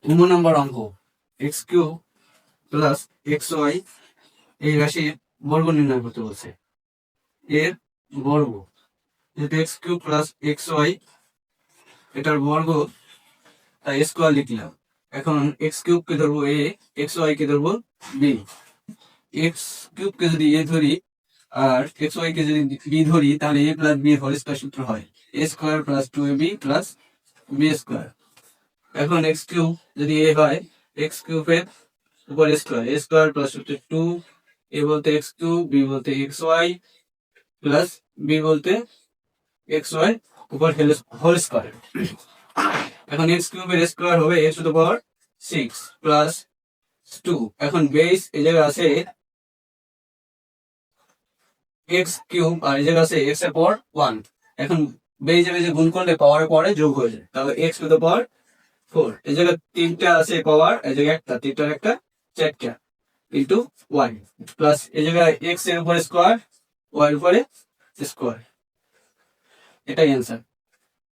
নম্বর অঙ্ক x cube plus x y এই রাশির বর্গ নির্ণয় করতে বলছে। এর বর্গ যেহেতু x cube plus x y এটার বর্গ তাই স্কোয়ার লিখলাম। এখন এক্স কিউব কে ধরবো এ, এক্স ওয়াই কে ধরবো বি। এক্স কিউব কে যদি এ ধরি আর এক্স ওয়াই কে যদি বি ধরি তাহলে A plus B whole square সূত্র হয় A square plus 2ab plus B square. এখন এক্স কিউব যদি এ হয় এক্স কিউবের উপর square A square plus 2 A বলতে এক্স কিউব বি বলতে এক্স ওয়াই প্লাস বি বলতে এক্স ওয়াই উপর হোল স্কোয়ার। এখন এক্স কিউবের স্কোয়ার হবে A to the power 6 plus 2। এখন বেস এই জায়গায় আছে এক্স কিউব আর এই জায়গায় আছে এক্স এর পাওয়ার 1। এখন বেস যে গুণ করলে পাওয়ারের পরে যোগ হয়ে যায় তাহলে এক্স টু দ্য পাওয়ার 4। এই জায়গায় তিনটা আছে পাওয়ার, এই জায়গায় একটা, তিনটার একটা 4টা ইন্টু ওয়াই প্লাস এই জায়গায় এক্স এর উপরে স্কোয়ার ওয়াই এর উপরে স্কোয়ার। এটাই অ্যান্সার।